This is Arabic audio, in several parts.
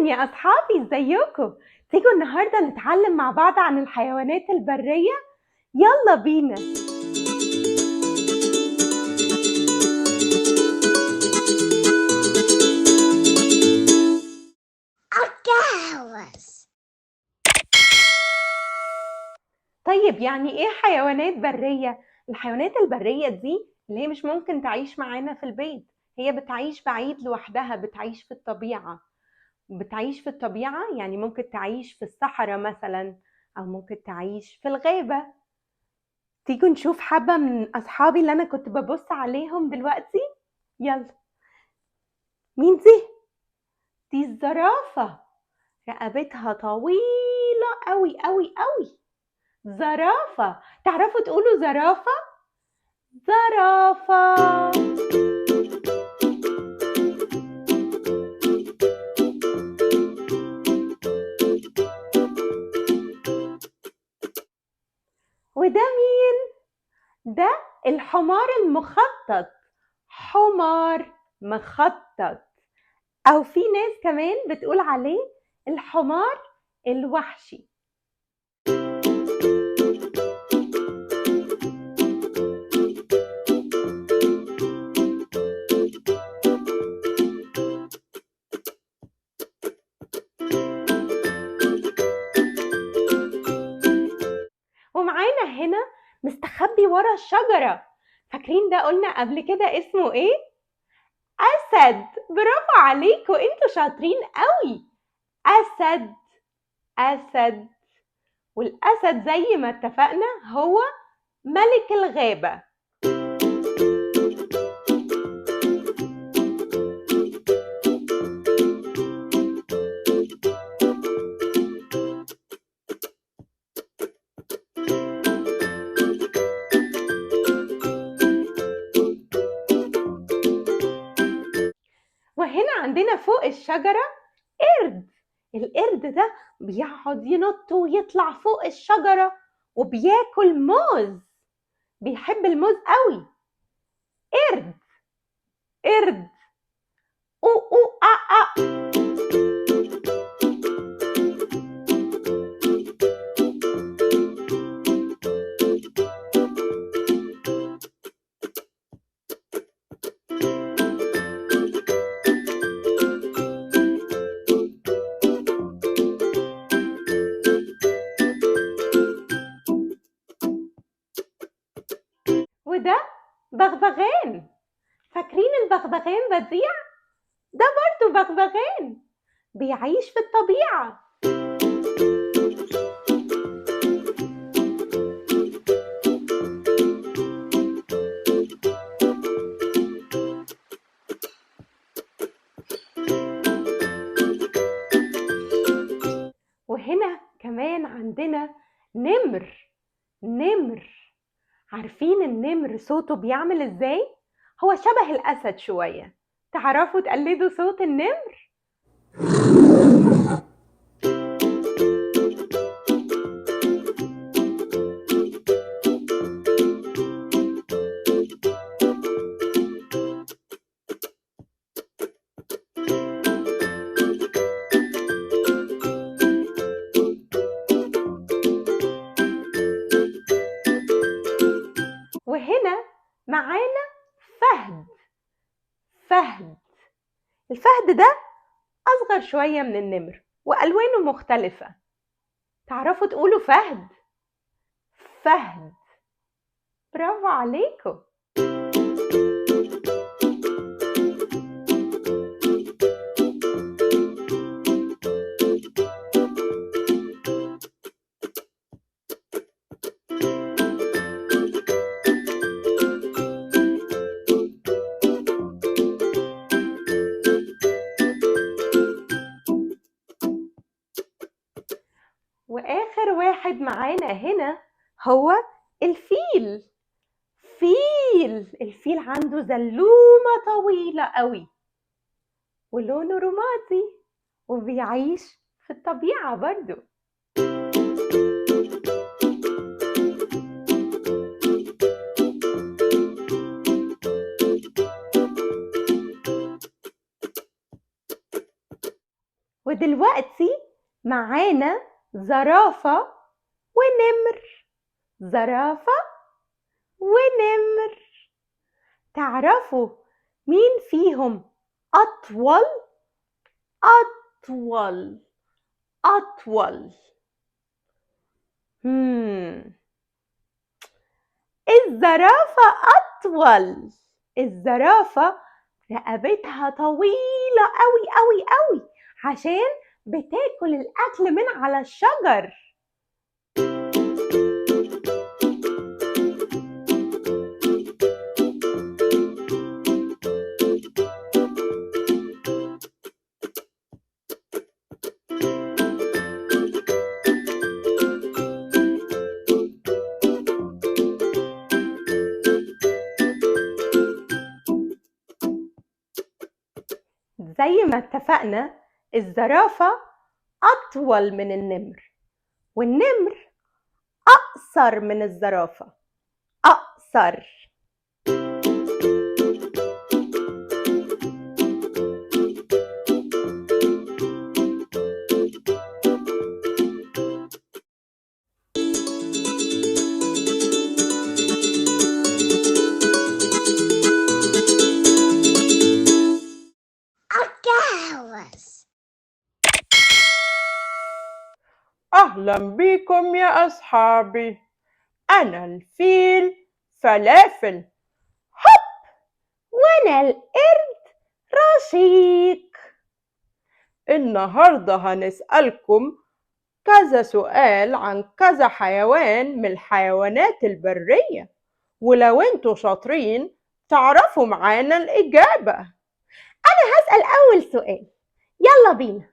أهلا يا أصحابي، ازيكم؟ تيجوا النهاردة نتعلم مع بعض عن الحيوانات البرية. يلا بينا. طيب يعني ايه حيوانات برية؟ الحيوانات البرية دي اللي هي مش ممكن تعيش معانا في البيت، هي بتعيش بعيد لوحدها، بتعيش في الطبيعة. يعني ممكن تعيش في الصحراء مثلا، أو ممكن تعيش في الغابة. تيجوا نشوف حبة من أصحابي اللي أنا كنت ببص عليهم دلوقتي. يلا، مين دي؟ دي الزرافة، رقبتها طويلة قوي قوي قوي. زرافة، تعرفوا تقولوا زرافة؟ زرافة. وده مين؟ ده الحمار المخطط، حمار مخطط، أو في ناس كمان بتقول عليه الحمار الوحشي. ومعانا هنا مستخبي ورا الشجرة، فاكرين ده قلنا قبل كده اسمه ايه؟ أسد. برافو عليكم، انتوا شاطرين قوي. أسد، أسد. والأسد زي ما اتفقنا هو ملك الغابة. وهنا عندنا فوق الشجرة قرد. القرد ده بيقعد ينط ويطلع فوق الشجرة وبياكل موز، بيحب الموز قوي. قرد، قرد. أو أو آ آ. وده بغبغان. فاكرين البغبغان بديع؟ ده برضو بغبغان، بيعيش في الطبيعة. وهنا كمان عندنا نمر. نمر، عارفين النمر صوته بيعمل ازاي؟ هو شبه الأسد شوية. تعرفوا تقلدوا صوت النمر؟ وهنا معانا فهد. فهد، الفهد ده أصغر شوية من النمر وألوانه مختلفة. تعرفوا تقولوا فهد؟ فهد. برافو عليكم. وآخر واحد معانا هنا هو الفيل. الفيل عنده زلومة طويلة قوي ولونه رمادي، وبيعيش في الطبيعة برضو. ودلوقتي معانا زرافة ونمر. زرافة ونمر. تعرفوا مين فيهم أطول؟ أطول. أطول. الزرافة أطول. الزرافة رقبتها طويلة أوي أوي أوي عشان بتاكل الأكل من على الشجر. زي ما اتفقنا الزرافة أطول من النمر، والنمر أقصر من الزرافة. أقصر. أهلا بكم يا أصحابي، أنا الفيل فلافل. وأنا القرد رشيق. النهاردة هنسألكم كذا سؤال عن كذا حيوان من الحيوانات البرية، ولو انتوا شاطرين تعرفوا معانا الإجابة. أنا هسأل أول سؤال، يلا بينا.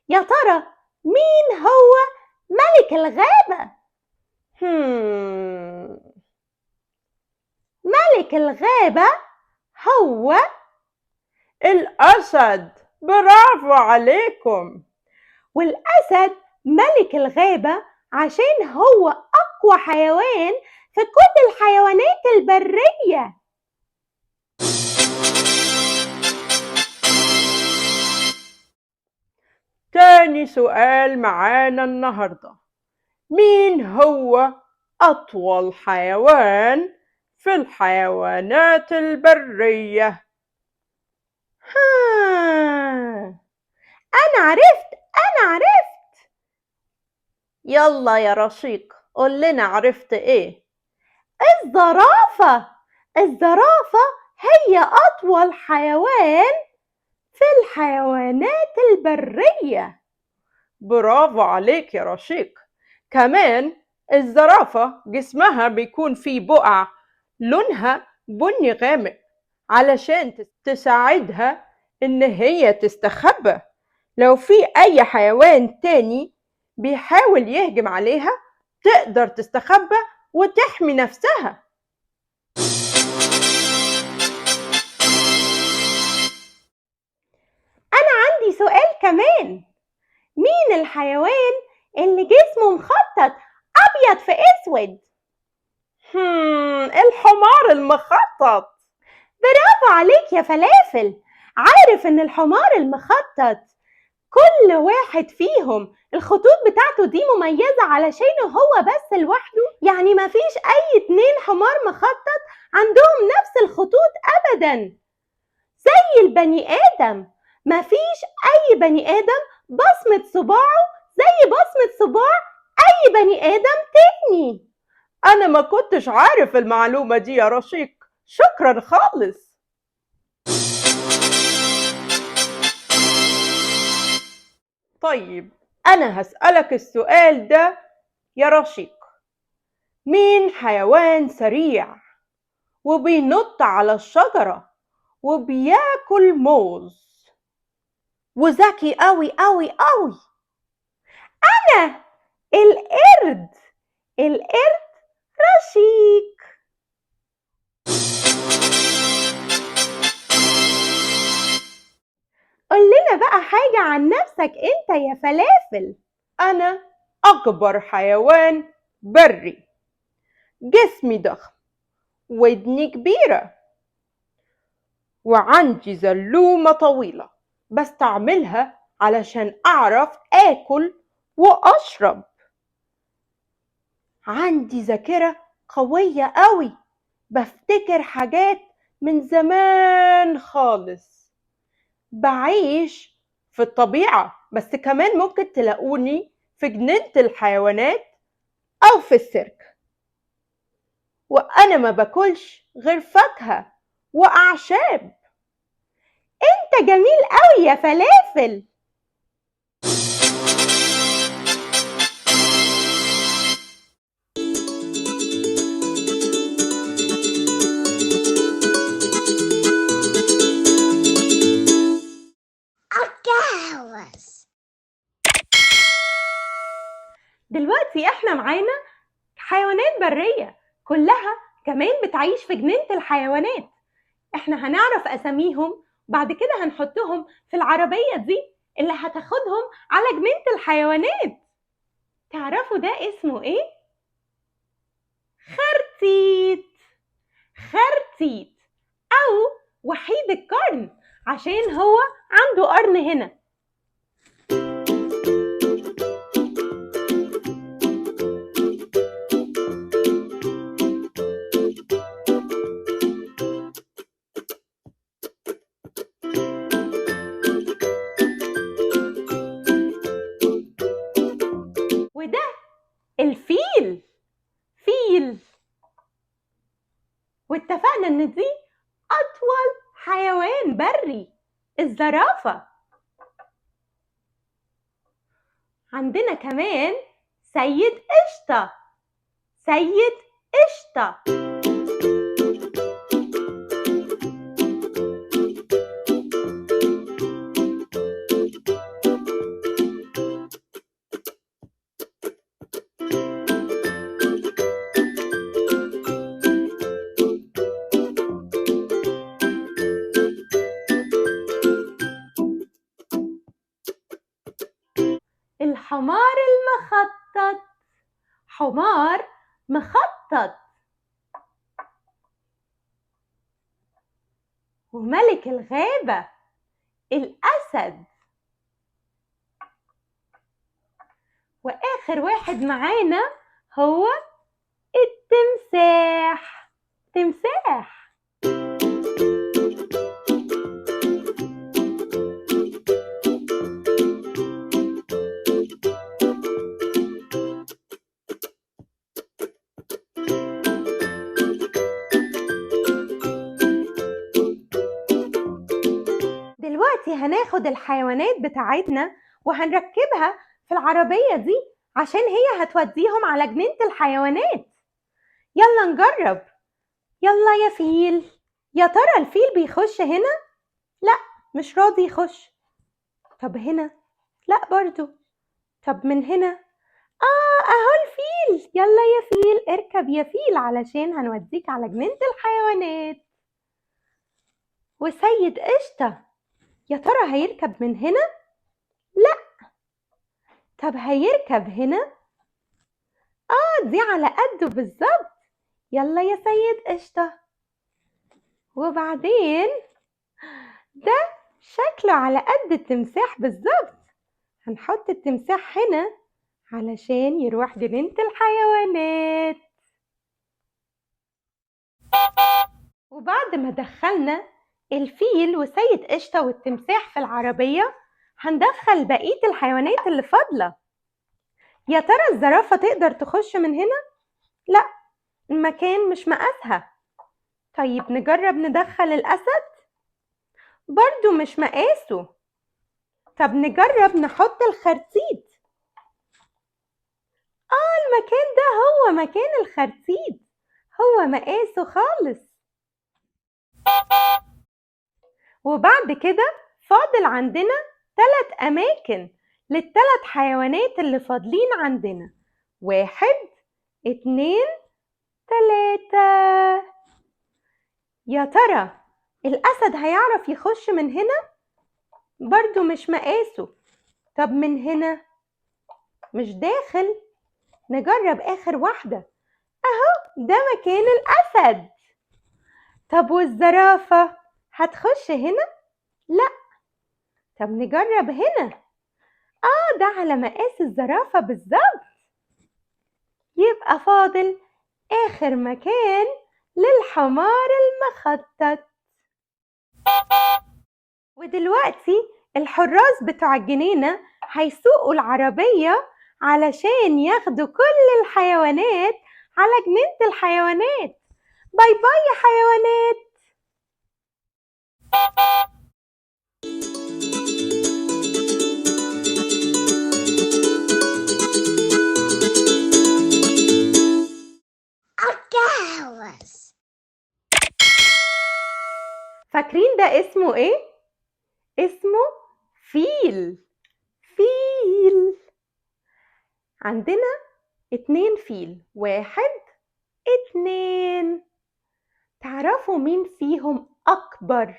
يا ترى مين هو ملك الغابة؟ ملك الغابة هو الأسد. برافو عليكم. والأسد ملك الغابة عشان هو أقوى حيوان في كل الحيوانات البرية. تاني سؤال معانا النهاردة، مين هو أطول حيوان في الحيوانات البرية؟ أنا عرفت. يلا يا رشيق قول لنا عرفت إيه؟ الزرافة هي أطول حيوان في الحيوانات البرية. برافو عليك يا رشيق. كمان الزرافة جسمها بيكون فيه بقع لونها بني غامق علشان تساعدها إن هي تستخبى لو في أي حيوان تاني بيحاول يهجم عليها، تقدر تستخبى وتحمي نفسها. أنا عندي سؤال كمان، مين الحيوان اللي جسمه مخطط أبيض في أسود؟ الحمار المخطط. برافو عليك يا فلافل. عارف إن الحمار المخطط كل واحد فيهم الخطوط بتاعته دي مميزة علشان هو بس لوحده، يعني مفيش أي 2 حمار مخطط عندهم نفس الخطوط أبدا. زي البني آدم، مفيش أي بني آدم بصمة صباعه زي بصمة صباع أي بني آدم تاني. أنا ما كنتش عارف المعلومة دي يا رشيق، شكرا خالص. طيب أنا هسألك السؤال ده يا رشيق، مين حيوان سريع وبينط على الشجرة وبياكل موز وذكي قوي قوي قوي؟ أنا القرد رشيق. قول لنا بقى حاجة عن نفسك أنت يا فلافل. أنا أكبر حيوان بري، جسمي ضخم، ودني كبيرة، وعندي زلومة طويلة بستعملها علشان أعرف آكل وأشرب. عندي ذاكرة قوية قوي، بفتكر حاجات من زمان خالص. بعيش في الطبيعة، بس كمان ممكن تلاقوني في جنينة الحيوانات أو في السيرك. وأنا ما باكلش غير فاكهة وأعشاب. انت جميل قوي يا فلافل. دلوقتي احنا معانا حيوانات برية كلها كمان بتعيش في جنينة الحيوانات. احنا هنعرف اساميهم، بعد كده هنحطهم في العربية دي اللي هتاخدهم على جنينة الحيوانات. تعرفوا ده اسمه ايه؟ خرتيت. خرتيت او وحيد القرن، عشان هو عنده قرن هنا. وده الفيل. فيل. واتفقنا ان دي اطول حيوان بري، الزرافة. عندنا كمان سيد قشطة. سيد قشطة. الحمار المخطط. حمار مخطط. وملك الغابة الأسد. وآخر واحد معانا هو التمساح. تمساح. دلوقتي هناخد الحيوانات بتاعتنا وهنركبها في العربية دي عشان هي هتوديهم على جنينة الحيوانات. يلا نجرب. يلا يا فيل. يا ترى الفيل بيخش هنا؟ لا، مش راضي يخش. طب هنا؟ لا برضو. طب من هنا؟ اهو الفيل. يلا يا فيل اركب يا فيل علشان هنوديك على جنينة الحيوانات. وسيد قشطة، يا ترى هيركب من هنا؟ لا. طب هيركب هنا؟ دي على قده بالظبط. يلا يا سيد قشطة. وبعدين ده شكله على قد التمساح بالظبط. هنحط التمساح هنا علشان يروح جنينة الحيوانات. وبعد ما دخلنا الفيل وسيد قشطة والتمساح في العربية، هندخل بقية الحيوانات اللي فاضلة. يا ترى الزرافة تقدر تخش من هنا؟ لا، المكان مش مقاسها. طيب نجرب ندخل الأسد؟ برضو مش مقاسه. طب نجرب نحط الخرتيت. المكان ده هو مكان الخرتيت، هو مقاسه خالص. وبعد كده فاضل عندنا 3 أماكن لل3 حيوانات اللي فاضلين عندنا. 1 2 3. يا ترى الأسد هيعرف يخش من هنا؟ برضو مش مقاسه. طب من هنا؟ مش داخل. نجرب آخر واحدة. أهو ده مكان الأسد. طب والزرافة هتخش هنا؟ لا. طب نجرب هنا. ده على مقاس الزرافة بالظبط. يبقى فاضل آخر مكان للحمار المخطط. ودلوقتي الحراس بتوع الجنينة هيسوقوا العربية علشان ياخدوا كل الحيوانات على جنينة الحيوانات. باي باي يا حيوانات. فاكرين ده اسمه ايه؟ اسمه فيل. فيل. عندنا 2 فيل، 1 2. تعرفوا مين فيهم أكبر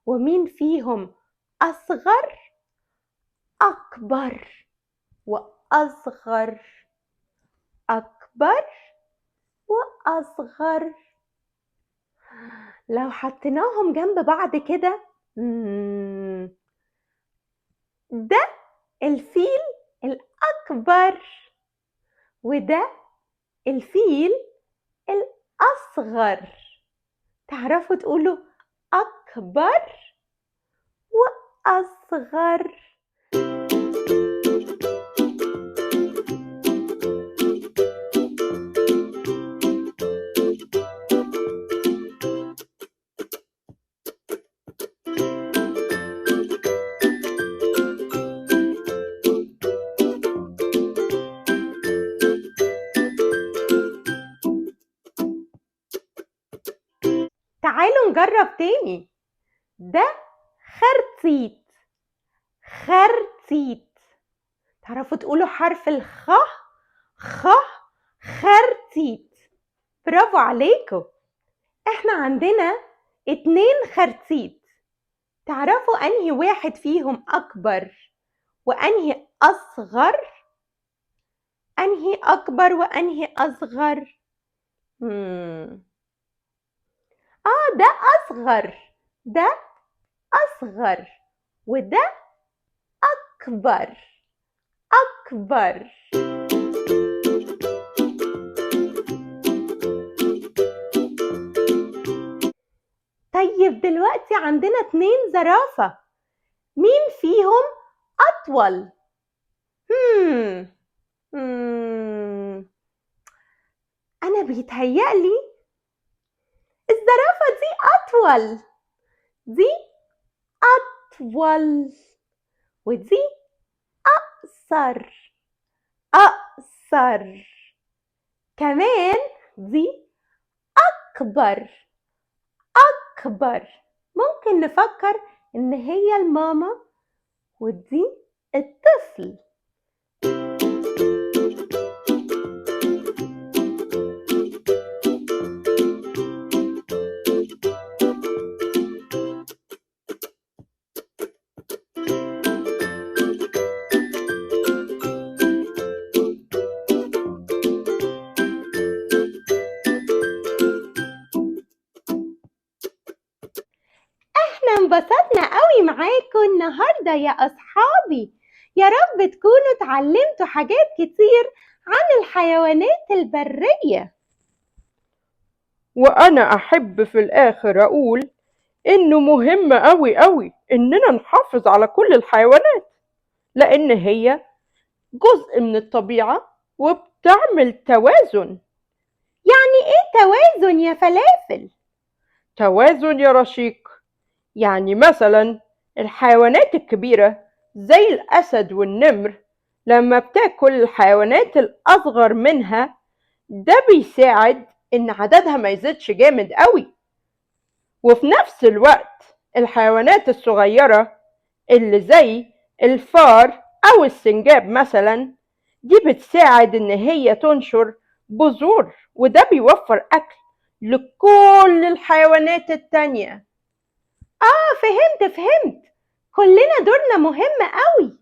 ومين فيهم أصغر؟ أكبر وأصغر. أكبر وأصغر. لو حطيناهم جنب بعض كده، ده الفيل الأكبر وده الفيل الأصغر. تعرفوا تقولوا أكبر وأصغر. تعالوا نجرب تاني. ده خرتيت. خرتيت. تعرفوا تقولوا حرف الخ؟ خ. خرتيت. برافو عليكم. احنا عندنا 2 خرتيت. تعرفوا انهي واحد فيهم اكبر وانهي اصغر؟ انهي اكبر وانهي اصغر؟ ده اصغر. ده اصغر وده اكبر. اكبر. طيب دلوقتي عندنا 2 زرافة. مين فيهم أطول؟ أنا بيتهيألي الزرافة دي أطول. دي أطول ودي أقصر. أقصر. كمان دي أكبر. أكبر. ممكن نفكر إن هي الماما ودي الطفل. احنا انبسطنا قوي معاكم النهاردة يا أصحابي. يا رب تكونوا اتعلمتوا حاجات كتير عن الحيوانات البرية. وأنا أحب في الآخر أقول إنه مهم أوي أوي إننا نحافظ على كل الحيوانات، لأن هي جزء من الطبيعة وبتعمل توازن. يعني ايه توازن يا فلافل؟ توازن يا رشيق، يعني مثلا الحيوانات الكبيرة زي الأسد والنمر لما بتاكل الحيوانات الأصغر منها، ده بيساعد إن عددها ما يزيدش جامد قوي. وفي نفس الوقت الحيوانات الصغيرة اللي زي الفار أو السنجاب مثلا، دي بتساعد إن هي تنشر بذور، وده بيوفر أكل لكل الحيوانات التانية. فهمت. كلنا دورنا مهم قوي.